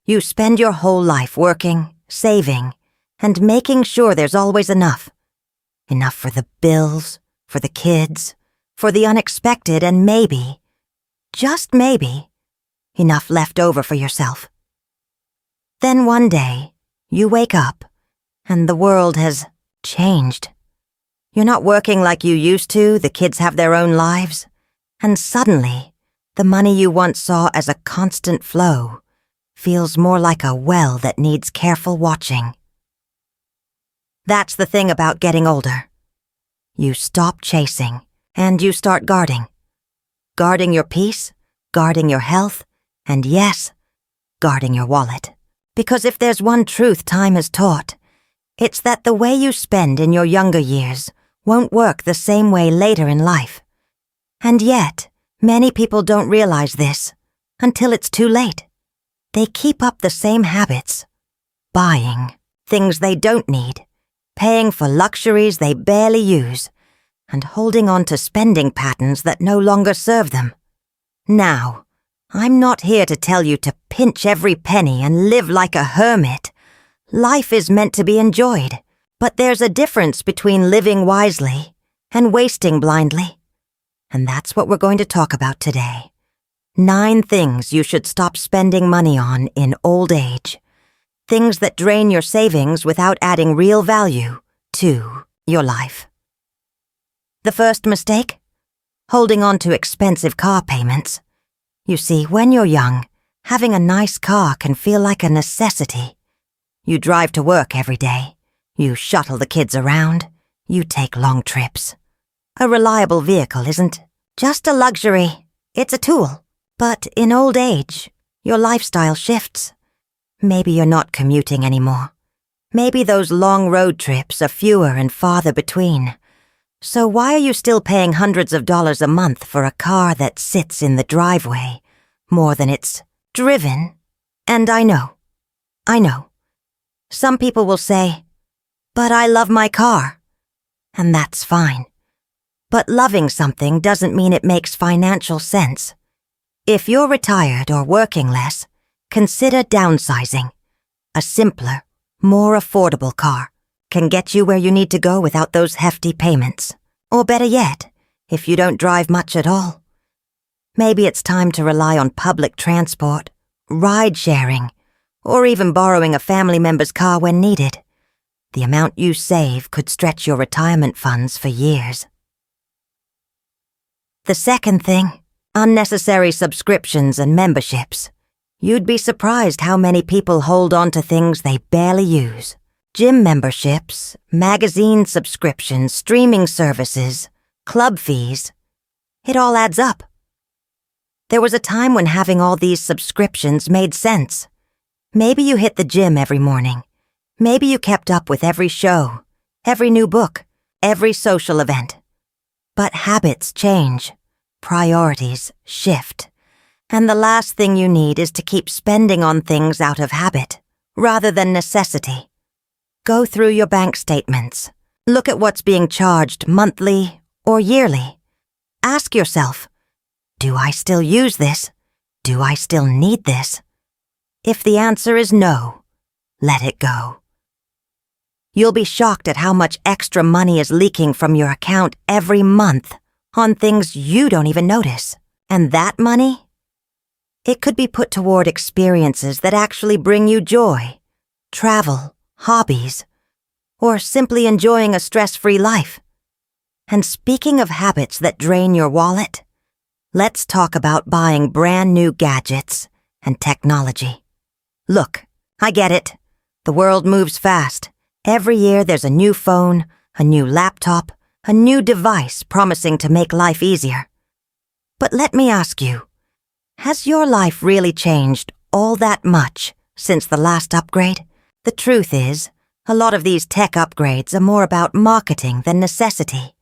You spend your whole life working, saving, and making sure there's always enough. Enough for the bills, for the kids, for the unexpected, and maybe, just maybe, enough left over for yourself. Then one day, you wake up, and the world has changed. You're not working like you used to, the kids have their own lives, and suddenly, the money you once saw as a constant flow feels more like a well that needs careful watching. That's the thing about getting older. You stop chasing, and you start guarding. Guarding your peace, guarding your health, and yes, guarding your wallet. Because if there's one truth time has taught, it's that the way you spend in your younger years won't work the same way later in life. And yet, many people don't realize this until it's too late. They keep up the same habits. Buying things they don't need, paying for luxuries they barely use, and holding on to spending patterns that no longer serve them. Now, I'm not here to tell you to pinch every penny and live like a hermit. Life is meant to be enjoyed, but there's a difference between living wisely and wasting blindly. And that's what we're going to talk about today. 9 things you should stop spending money on in old age. Things that drain your savings without adding real value to your life. The first mistake? Holding on to expensive car payments. You see, when you're young, having a nice car can feel like a necessity. You drive to work every day. You shuttle the kids around. You take long trips. A reliable vehicle isn't just a luxury. It's a tool. But in old age, your lifestyle shifts. Maybe you're not commuting anymore. Maybe those long road trips are fewer and farther between. So why are you still paying hundreds of dollars a month for a car that sits in the driveway more than it's driven? And I know. Some people will say, "But I love my car." And that's fine. But loving something doesn't mean it makes financial sense. If you're retired or working less, consider downsizing. A simpler, more affordable car can get you where you need to go without those hefty payments. Or better yet, if you don't drive much at all. Maybe it's time to rely on public transport, ride-sharing, or even borrowing a family member's car when needed. The amount you save could stretch your retirement funds for years. The second thing, unnecessary subscriptions and memberships. You'd be surprised how many people hold on to things they barely use. Gym memberships, magazine subscriptions, streaming services, club fees. It all adds up. There was a time when having all these subscriptions made sense. Maybe you hit the gym every morning. Maybe you kept up with every show, every new book, every social event. But habits change. Priorities shift. And the last thing you need is to keep spending on things out of habit, rather than necessity. Go through your bank statements. Look at what's being charged monthly or yearly. Ask yourself, do I still use this? Do I still need this? If the answer is no, let it go. You'll be shocked at how much extra money is leaking from your account every month on things you don't even notice. And that money? It could be put toward experiences that actually bring you joy, travel, hobbies, or simply enjoying a stress-free life. And speaking of habits that drain your wallet, let's talk about buying brand new gadgets and technology. Look, I get it. The world moves fast. Every year there's a new phone, a new laptop, a new device promising to make life easier. But let me ask you, has your life really changed all that much since the last upgrade? The truth is, a lot of these tech upgrades are more about marketing than necessity.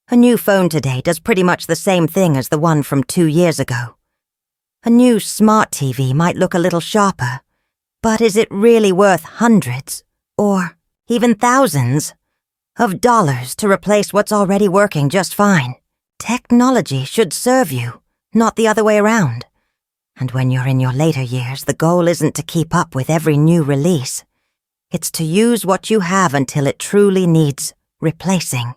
A new phone today does pretty much the same thing as the one from 2 years ago. A new smart TV might look a little sharper, but is it really worth hundreds, or even thousands, of dollars to replace what's already working just fine? Technology should serve you, not the other way around. And when you're in your later years, the goal isn't to keep up with every new release. It's to use what you have until it truly needs replacing.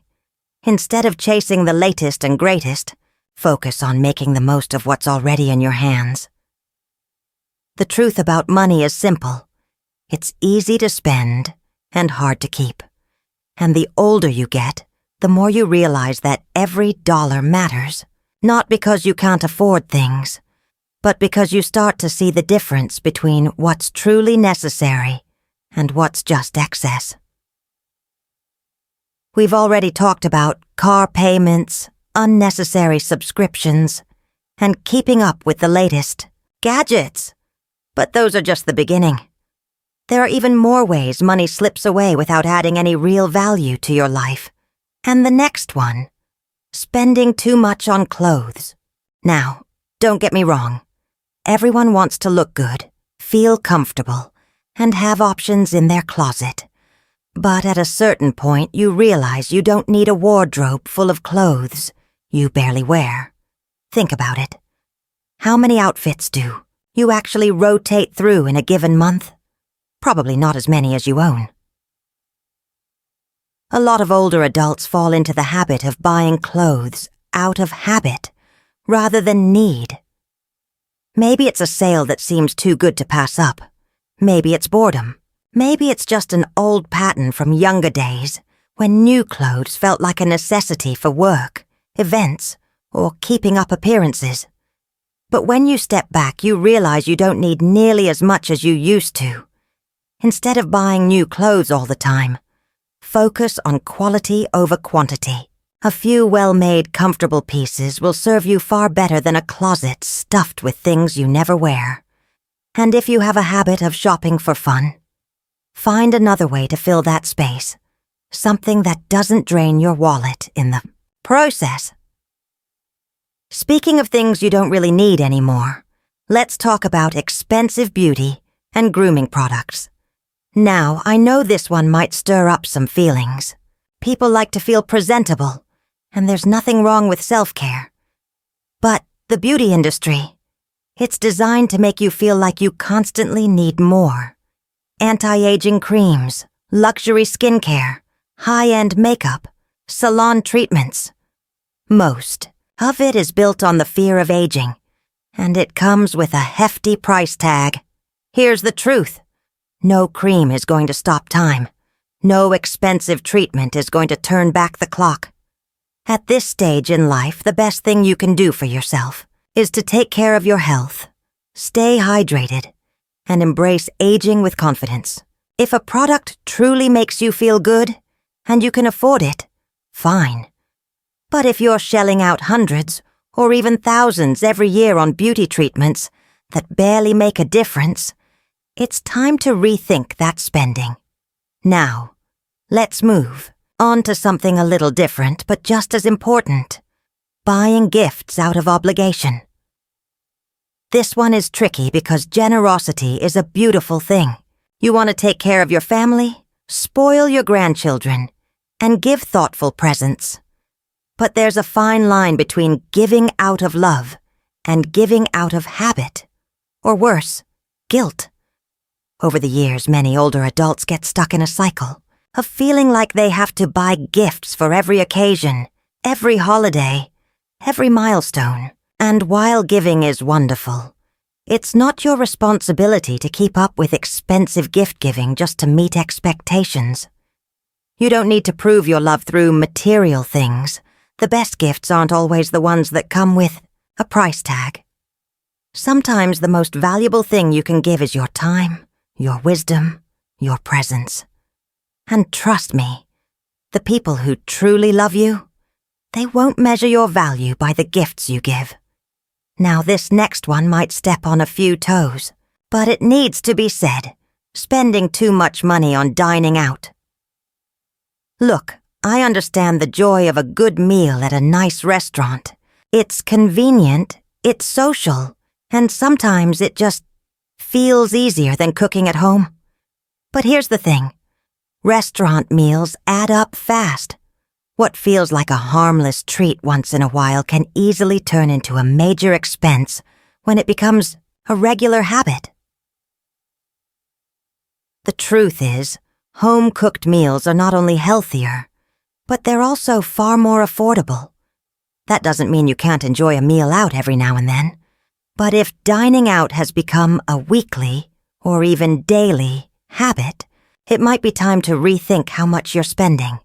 Instead of chasing the latest and greatest, focus on making the most of what's already in your hands. The truth about money is simple. It's easy to spend and hard to keep. And the older you get, the more you realize that every dollar matters, not because you can't afford things, but because you start to see the difference between what's truly necessary and what's just excess. We've already talked about car payments, unnecessary subscriptions, and keeping up with the latest gadgets. But those are just the beginning. There are even more ways money slips away without adding any real value to your life. And the next one, spending too much on clothes. Now, don't get me wrong. Everyone wants to look good, feel comfortable, and have options in their closet. But at a certain point, you realize you don't need a wardrobe full of clothes you barely wear. Think about it. How many outfits do you actually rotate through in a given month? Probably not as many as you own. A lot of older adults fall into the habit of buying clothes out of habit rather than need. Maybe it's a sale that seems too good to pass up. Maybe it's boredom. Maybe it's just an old pattern from younger days when new clothes felt like a necessity for work, events, or keeping up appearances. But when you step back, you realize you don't need nearly as much as you used to. Instead of buying new clothes all the time, focus on quality over quantity. A few well-made, comfortable pieces will serve you far better than a closet stuffed with things you never wear. And if you have a habit of shopping for fun, find another way to fill that space, something that doesn't drain your wallet in the process. Speaking of things you don't really need anymore, let's talk about expensive beauty and grooming products. Now, I know this one might stir up some feelings. People like to feel presentable, and there's nothing wrong with self-care. But the beauty industry, it's designed to make you feel like you constantly need more. Anti-aging creams, luxury skincare, high-end makeup, salon treatments. Most of it is built on the fear of aging, and it comes with a hefty price tag. Here's the truth. No cream is going to stop time. No expensive treatment is going to turn back the clock. At this stage in life, the best thing you can do for yourself is to take care of your health, stay hydrated, and embrace aging with confidence. If a product truly makes you feel good, and you can afford it, fine. But if you're shelling out hundreds or even thousands every year on beauty treatments that barely make a difference, it's time to rethink that spending. Now, let's move on to something a little different but just as important. Buying gifts out of obligation. This one is tricky because generosity is a beautiful thing. You want to take care of your family, spoil your grandchildren, and give thoughtful presents. But there's a fine line between giving out of love and giving out of habit, or worse, guilt. Over the years, many older adults get stuck in a cycle of feeling like they have to buy gifts for every occasion, every holiday, every milestone. And while giving is wonderful, it's not your responsibility to keep up with expensive gift-giving just to meet expectations. You don't need to prove your love through material things. The best gifts aren't always the ones that come with a price tag. Sometimes the most valuable thing you can give is your time, your wisdom, your presence. And trust me, the people who truly love you, they won't measure your value by the gifts you give. Now, this next one might step on a few toes, but it needs to be said. Spending too much money on dining out. Look, I understand the joy of a good meal at a nice restaurant. It's convenient, it's social, and sometimes it just feels easier than cooking at home. But here's the thing. Restaurant meals add up fast. What feels like a harmless treat once in a while can easily turn into a major expense when it becomes a regular habit. The truth is, home-cooked meals are not only healthier, but they're also far more affordable. That doesn't mean you can't enjoy a meal out every now and then. But if dining out has become a weekly, or even daily, habit, it might be time to rethink how much you're spending.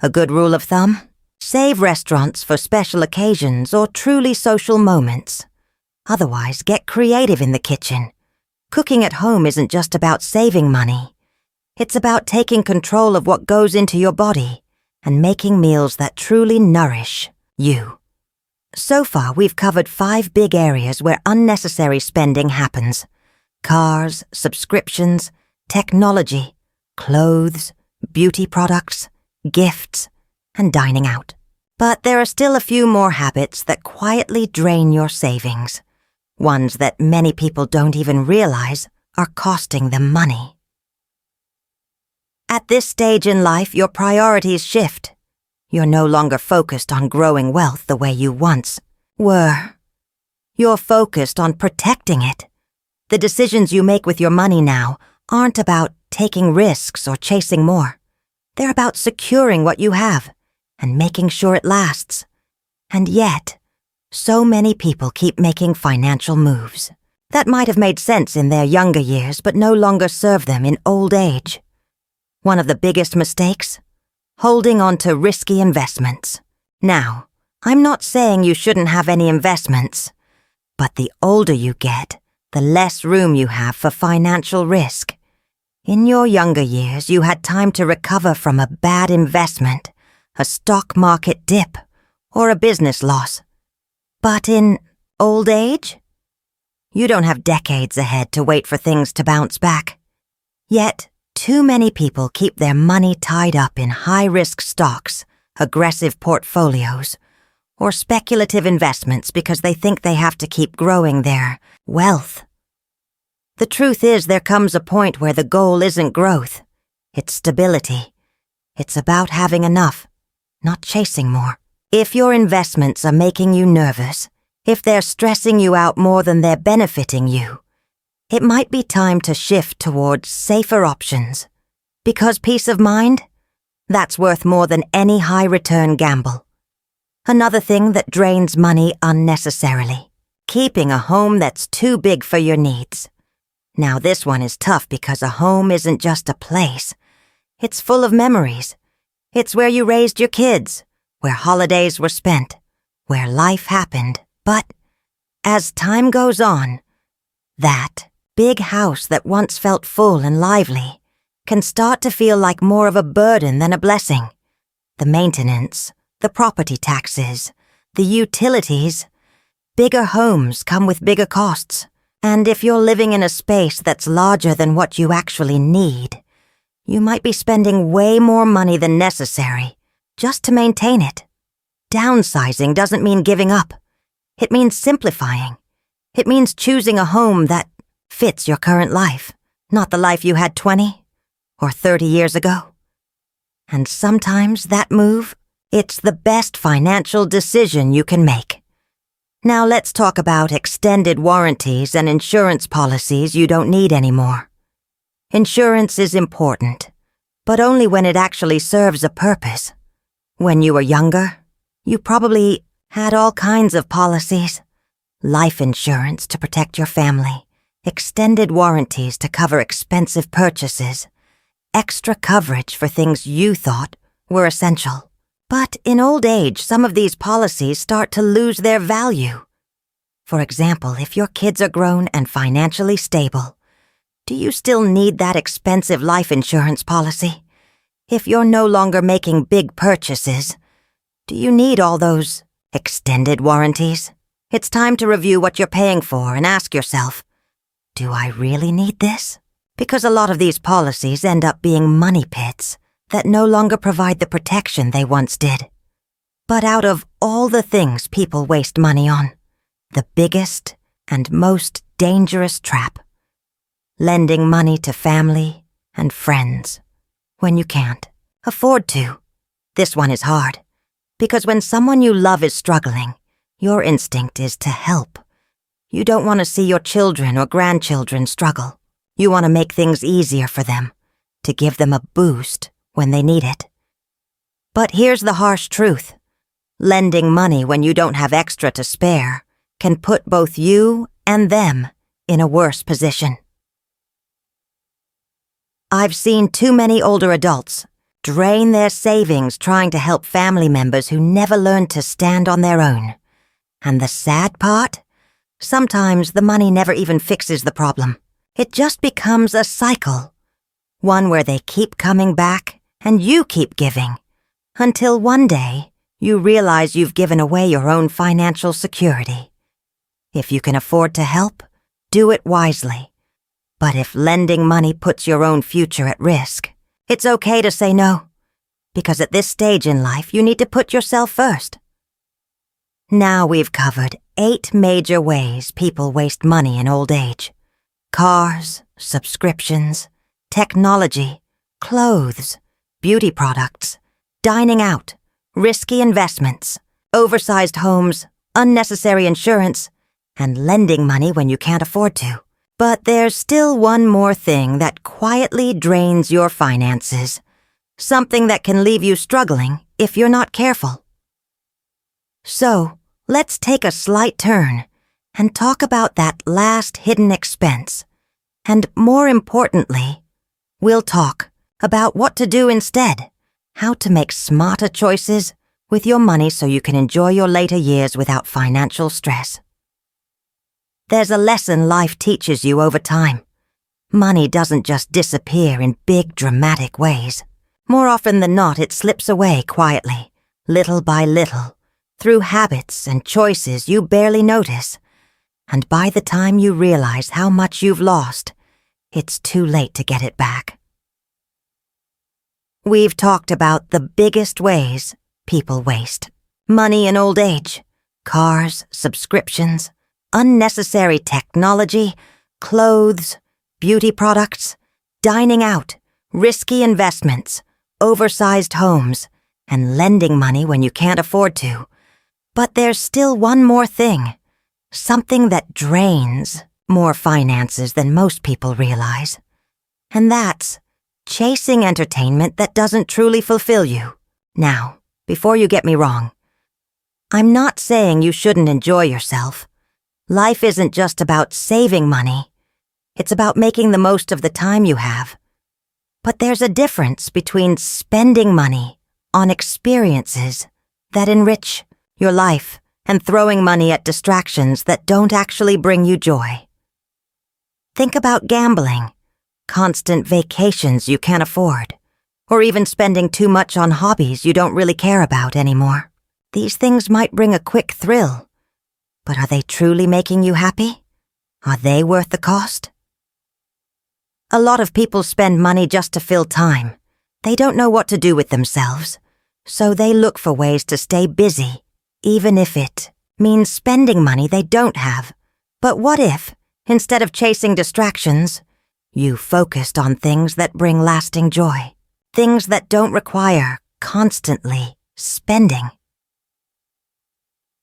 A good rule of thumb? Save restaurants for special occasions or truly social moments. Otherwise, get creative in the kitchen. Cooking at home isn't just about saving money. It's about taking control of what goes into your body and making meals that truly nourish you. So far, we've covered 5 big areas where unnecessary spending happens. Cars, subscriptions, technology, clothes, beauty products, gifts, and dining out. But there are still a few more habits that quietly drain your savings. Ones that many people don't even realize are costing them money. At this stage in life, your priorities shift. You're no longer focused on growing wealth the way you once were. You're focused on protecting it. The decisions you make with your money now aren't about taking risks or chasing more. They're about securing what you have and making sure it lasts. And yet, so many people keep making financial moves that might have made sense in their younger years but no longer serve them in old age. One of the biggest mistakes? Holding on to risky investments. Now, I'm not saying you shouldn't have any investments, but the older you get, the less room you have for financial risk. In your younger years, you had time to recover from a bad investment, a stock market dip, or a business loss. But in old age? You don't have decades ahead to wait for things to bounce back. Yet, too many people keep their money tied up in high-risk stocks, aggressive portfolios, or speculative investments because they think they have to keep growing their wealth. The truth is, there comes a point where the goal isn't growth. It's stability. It's about having enough, not chasing more. If your investments are making you nervous, if they're stressing you out more than they're benefiting you, it might be time to shift towards safer options. Because peace of mind? That's worth more than any high-return gamble. Another thing that drains money unnecessarily. Keeping a home that's too big for your needs. Now this one is tough because a home isn't just a place. It's full of memories. It's where you raised your kids, where holidays were spent, where life happened. But as time goes on, that big house that once felt full and lively can start to feel like more of a burden than a blessing. The maintenance, the property taxes, the utilities. Bigger homes come with bigger costs. And if you're living in a space that's larger than what you actually need, you might be spending way more money than necessary just to maintain it. Downsizing doesn't mean giving up. It means simplifying. It means choosing a home that fits your current life, not the life you had 20 or 30 years ago. And sometimes that move, it's the best financial decision you can make. Now let's talk about extended warranties and insurance policies you don't need anymore. Insurance is important, but only when it actually serves a purpose. When you were younger, you probably had all kinds of policies. Life insurance to protect your family, extended warranties to cover expensive purchases, extra coverage for things you thought were essential. But in old age, some of these policies start to lose their value. For example, if your kids are grown and financially stable, do you still need that expensive life insurance policy? If you're no longer making big purchases, do you need all those extended warranties? It's time to review what you're paying for and ask yourself, do I really need this? Because a lot of these policies end up being money pits that no longer provide the protection they once did. But out of all the things people waste money on, the biggest and most dangerous trap: lending money to family and friends when you can't afford to. This one is hard, because when someone you love is struggling, your instinct is to help. You don't want to see your children or grandchildren struggle. You want to make things easier for them, to give them a boost when they need it. But here's the harsh truth. Lending money when you don't have extra to spare can put both you and them in a worse position. I've seen too many older adults drain their savings trying to help family members who never learned to stand on their own. And the sad part? Sometimes the money never even fixes the problem. It just becomes a cycle. One where they keep coming back and you keep giving. Until one day, you realize you've given away your own financial security. If you can afford to help, do it wisely. But if lending money puts your own future at risk, it's okay to say no. Because at this stage in life, you need to put yourself first. Now we've covered 8 major ways people waste money in old age. Cars, subscriptions, technology, clothes, beauty products, dining out, risky investments, oversized homes, unnecessary insurance, and lending money when you can't afford to. But there's still one more thing that quietly drains your finances. Something that can leave you struggling if you're not careful. So, let's take a slight turn and talk about that last hidden expense. And more importantly, we'll talk about what to do instead, how to make smarter choices with your money so you can enjoy your later years without financial stress. There's a lesson life teaches you over time. Money doesn't just disappear in big, dramatic ways. More often than not, it slips away quietly, little by little, through habits and choices you barely notice. And by the time you realize how much you've lost, it's too late to get it back. We've talked about the biggest ways people waste. Money in old age, cars, subscriptions, unnecessary technology, clothes, beauty products, dining out, risky investments, oversized homes, and lending money when you can't afford to. But there's still one more thing, something that drains more finances than most people realize. And that's chasing entertainment that doesn't truly fulfill you. Now, before you get me wrong, I'm not saying you shouldn't enjoy yourself. Life isn't just about saving money. It's about making the most of the time you have. But there's a difference between spending money on experiences that enrich your life and throwing money at distractions that don't actually bring you joy. Think about gambling, constant vacations you can't afford, or even spending too much on hobbies you don't really care about anymore. These things might bring a quick thrill, but are they truly making you happy? Are they worth the cost? A lot of people spend money just to fill time. They don't know what to do with themselves, so they look for ways to stay busy, even if it means spending money they don't have. But what if, instead of chasing distractions, you focused on things that bring lasting joy, things that don't require constantly spending?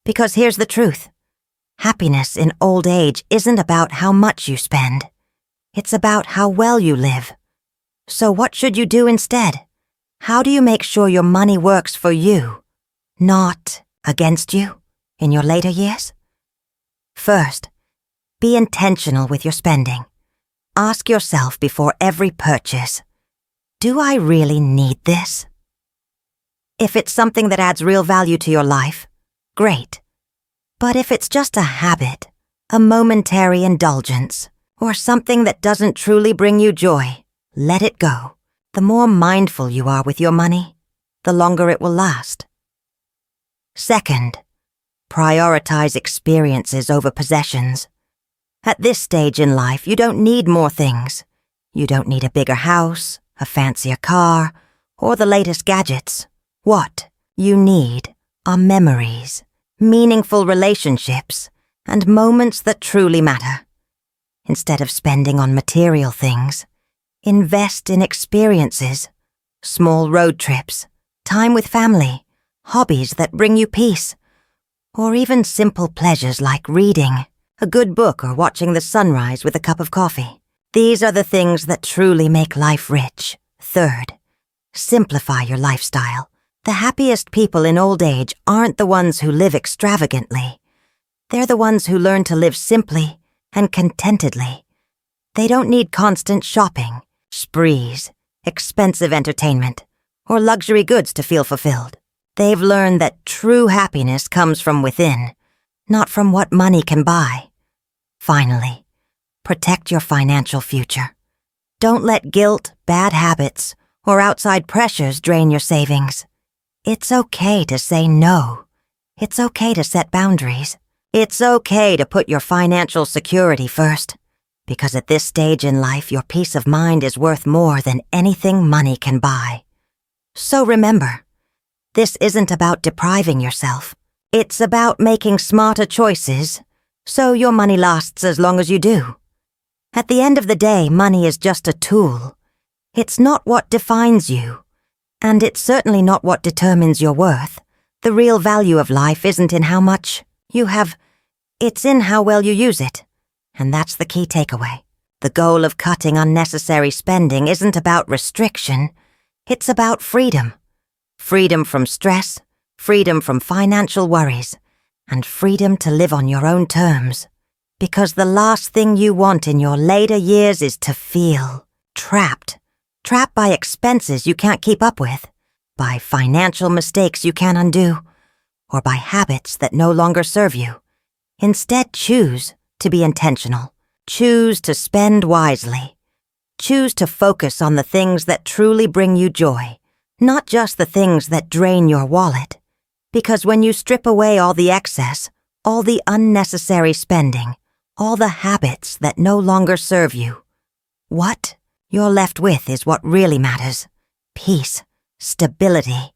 Because here's the truth. Happiness in old age isn't about how much you spend. It's about how well you live. So what should you do instead? How do you make sure your money works for you, not against you, in your later years? First, be intentional with your spending. Ask yourself before every purchase, do I really need this? If it's something that adds real value to your life, great. But if it's just a habit, a momentary indulgence, or something that doesn't truly bring you joy, let it go. The more mindful you are with your money, the longer it will last. Second, prioritize experiences over possessions. At this stage in life, you don't need more things. You don't need a bigger house, a fancier car, or the latest gadgets. What you need are memories, meaningful relationships, and moments that truly matter. Instead of spending on material things, invest in experiences, small road trips, time with family, hobbies that bring you peace, or even simple pleasures like reading, a good book, or watching the sunrise with a cup of coffee. These are the things that truly make life rich. Third, simplify your lifestyle. The happiest people in old age aren't the ones who live extravagantly. They're the ones who learn to live simply and contentedly. They don't need constant shopping, sprees, expensive entertainment, or luxury goods to feel fulfilled. They've learned that true happiness comes from within, not from what money can buy. Finally, protect your financial future. Don't let guilt, bad habits, or outside pressures drain your savings. It's okay to say no. It's okay to set boundaries. It's okay to put your financial security first, because at this stage in life, your peace of mind is worth more than anything money can buy. So remember, this isn't about depriving yourself. It's about making smarter choices, so your money lasts as long as you do. At the end of the day, money is just a tool. It's not what defines you, and it's certainly not what determines your worth. The real value of life isn't in how much you have, it's in how well you use it. And that's the key takeaway. The goal of cutting unnecessary spending isn't about restriction, it's about freedom. Freedom from stress, freedom from financial worries, and freedom to live on your own terms. Because the last thing you want in your later years is to feel trapped. Trapped by expenses you can't keep up with, by financial mistakes you can't undo, or by habits that no longer serve you. Instead, choose to be intentional. Choose to spend wisely. Choose to focus on the things that truly bring you joy, not just the things that drain your wallet. Because when you strip away all the excess, all the unnecessary spending, all the habits that no longer serve you, what you're left with is what really matters. Peace, stability,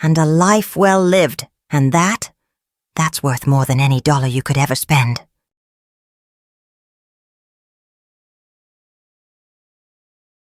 and a life well lived. And that's worth more than any dollar you could ever spend.